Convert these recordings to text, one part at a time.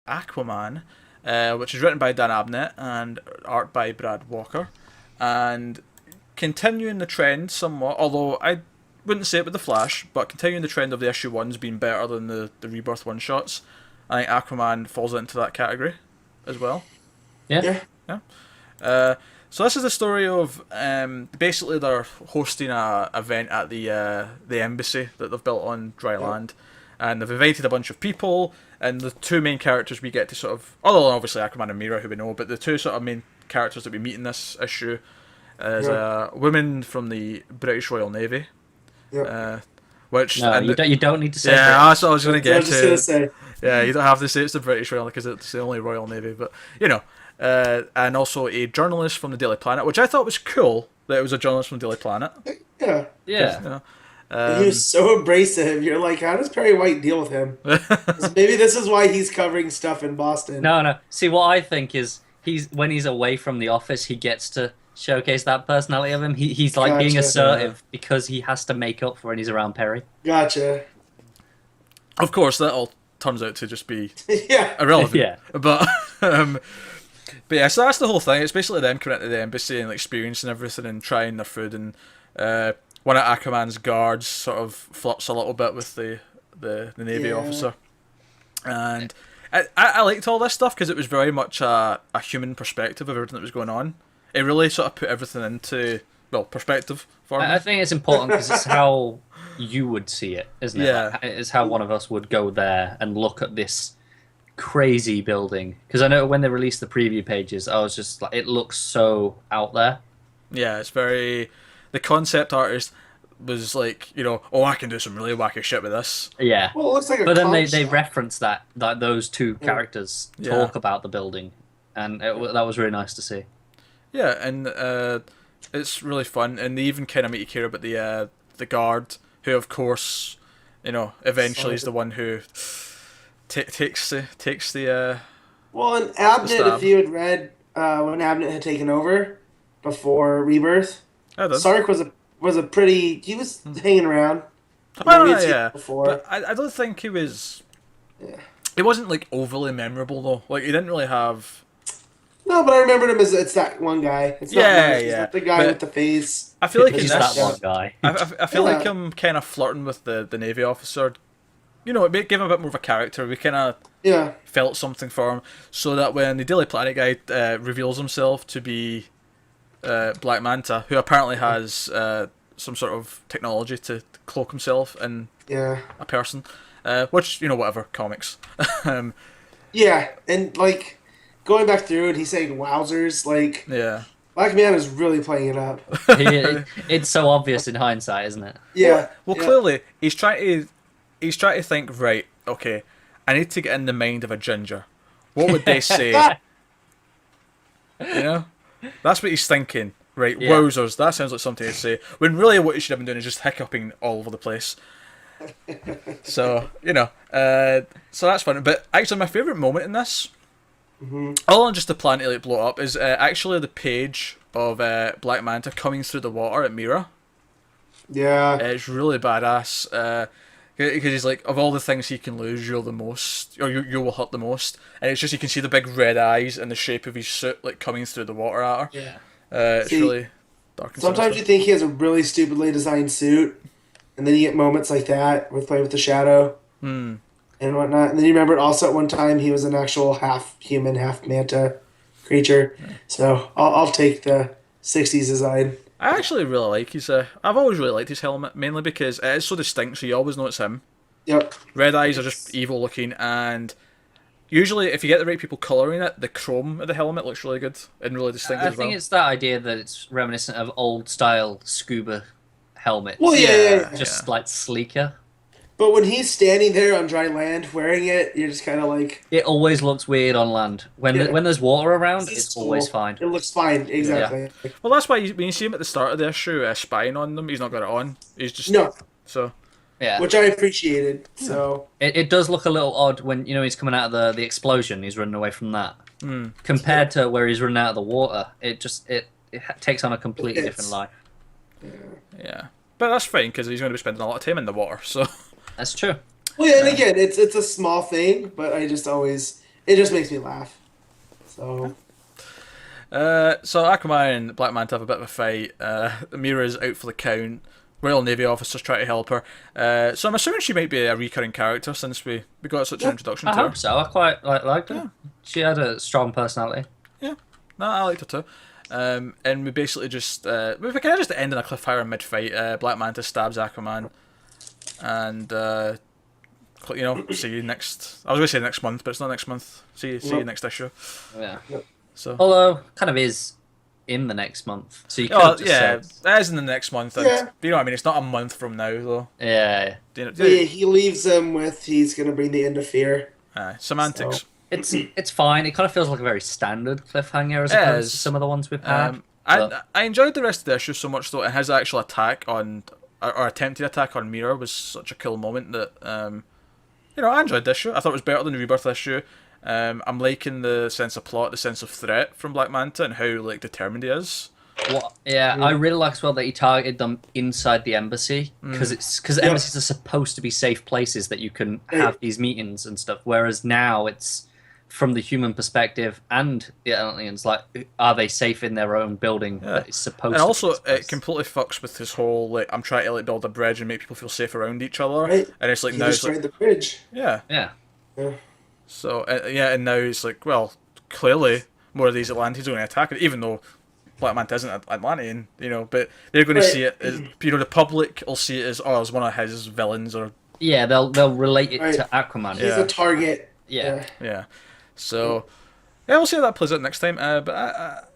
Aquaman, which is written by Dan Abnett and art by Brad Walker, and continuing the trend somewhat. Although I wouldn't say it with the Flash, but continuing the trend of the issue ones being better than the Rebirth one shots. I think Aquaman falls into that category as well. Yeah. Yeah. Yeah. So this is the story of basically they're hosting a event at the embassy that they've built on dry land, and they've invited a bunch of people. And the two main characters we get to sort of, other than obviously Aquaman and Mira, who we know, but the two sort of main characters that we meet in this issue is a woman from the British Royal Navy. Yeah. Which No, you don't need to say yeah, that. that's what I was going to get I was just to. gonna say. Yeah, you don't have to say it's the British Royal because it's the only Royal Navy, but you know. And also a journalist from the Daily Planet, which I thought was cool that it was a journalist from the Daily Planet. Yeah. Yeah. You know, And he was so abrasive. You're like, how does Perry White deal with him? 'Cause maybe this is why he's covering stuff in Boston. No. See, what I think is when he's away from the office, he gets to showcase that personality of him. He's like being Gotcha. assertive because he has to make up for when he's around Perry. Gotcha. of course, that all turns out to just be Yeah. irrelevant. Yeah. But yeah, so that's the whole thing. It's basically them coming into the embassy and experiencing everything and trying their food. And one of Aquaman's guards sort of flirts a little bit with the Navy officer. And I liked all this stuff because it was very much a human perspective of everything that was going on. It really sort of put everything into, well, perspective for me. I think it's important because it's how you would see it, isn't it? Yeah. Like, it's how one of us would go there and look at this crazy building. Because I know when they released the preview pages, I was just like, it looks so out there. Yeah, it's very... The concept artist was like, you know, oh, I can do some really wacky shit with this. Yeah. Well, it looks like a But then conch they shop. reference that those two characters talk about the building, and that was really nice to see. Yeah, and it's really fun, and they even kind of make you care about the guard, who of course, you know, eventually is the one who takes the Well, and stab. Abnett, if you had read when Abnett had taken over before Rebirth, I did. Sark was a pretty. He was hanging around. Well, we'd seen yeah, him before. but I don't think he was. Yeah. It wasn't like overly memorable though. Like he didn't really have. No, but I remembered him as it's that one guy. It's not Yeah, Mark, it's yeah, not the guy but- with the face. I feel like He's in that this, one guy. I feel like Yeah. I'm kind of flirting with the Navy officer. You know, it gave him a bit more of a character. We kind of Yeah. felt something for him, so that when the Daily Planet guy reveals himself to be Black Manta, who apparently has some sort of technology to cloak himself in Yeah. a person, which, you know, whatever, comics. um, Yeah, and like going back through it, he's saying "wowzers." Like yeah. Black Man is really playing it up. It's so obvious in hindsight, isn't it? Yeah. Well, yeah. clearly he's trying to think. Right, okay, I need to get in the mind of a ginger. What would they say? You know, that's what he's thinking. Right, Yeah. wowzers. That sounds like something to say. When really, what he should have been doing is just hiccuping all over the place. So you know, so that's fun. But actually, my favorite moment in this, other than just the plan to like blow up, is actually the page of Black Manta coming through the water at Mira. Yeah. It's really badass. Because he's like, of all the things he can lose, you're the most, or you will hurt the most. And it's just, you can see the big red eyes and the shape of his suit like coming through the water at her. Yeah. It's See, really dark and Sometimes you sinister. think he has a really stupidly designed suit, and then you get moments like that with playing with the shadow and whatnot. And then you remember also at one time he was an actual half human, half manta creature. So I'll take the '60s design. I actually really like his. I've always really liked his helmet, mainly because it is so distinct, so you always know it's him. Yep. Red eyes are just evil looking, and usually, if you get the right people colouring it, the chrome of the helmet looks really good and really distinct I as well. think it's that idea that it's reminiscent of old style scuba helmets. Well, yeah. Just like sleeker. But when he's standing there on dry land wearing it, you're just kind of like, It always looks weird on land. When Yeah. when there's water around, this is it's cool. always fine. It looks fine. Exactly. Well, that's why when you see him at the start of the issue spying on them, he's not got it on. He's just No, so. Yeah. which I appreciated. So It does look a little odd when he's coming out of the explosion. He's running away from that. Compared to where he's running out of the water, it takes on a completely It's- different life. Yeah, but that's fine because he's going to be spending a lot of time in the water. So That's true. well, yeah, and again, it's a small thing, but I just always it just makes me laugh. So So Aquaman and Black Manta have a bit of a fight. Mira's out for the count. Royal Navy officers try to help her. So I'm assuming she might be a recurring character since we got such an introduction I to her. hope so. I quite liked her. Yeah. She had a strong personality. Yeah, no, I liked her too. And we basically just we kind of just end in a cliffhanger mid-fight. Black Manta stabs Aquaman, and see you next. I was going to say next month, but it's not next month. See you next issue. Yeah. So. Although, kind of is in the next month. So you could have just said... that is in the next month. Yeah. You know what I mean? It's not a month from now, though. Yeah. He leaves them with he's going to bring the end of fear. Semantics. So. It's fine. It kind of feels like a very standard cliffhanger as opposed to some of the ones we've had. I enjoyed the rest of the issue so much, though, and his actual attack on, or attempted attack on Mira was such a cool moment that, I enjoyed this issue. I thought it was better than the Rebirth issue. I'm liking the sense of plot, the sense of threat from Black Manta, and how determined he is. I really like as well that he targeted them inside the embassy because embassies are supposed to be safe places that you can have these meetings and stuff. Whereas now it's from the human perspective and the aliens, are they safe in their own building that is supposed to? And also, be it completely fucks with his whole I'm trying to build a bridge and make people feel safe around each other. Right. And it's He now it's destroyed the bridge. yeah. So and now it's clearly more of these Atlanteans are going to attack it, even though Black Manta isn't Atlantean, but they're going to see it as, the public will see it as one of his villains, or they'll relate it to Aquaman. He's a target. Yeah. So we'll see how that plays out next time. But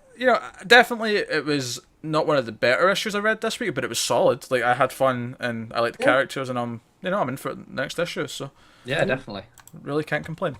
definitely it was not one of the better issues I read this week, but it was solid. I had fun and I liked the characters, and I'm in for the next issue. So yeah, definitely. Really can't complain.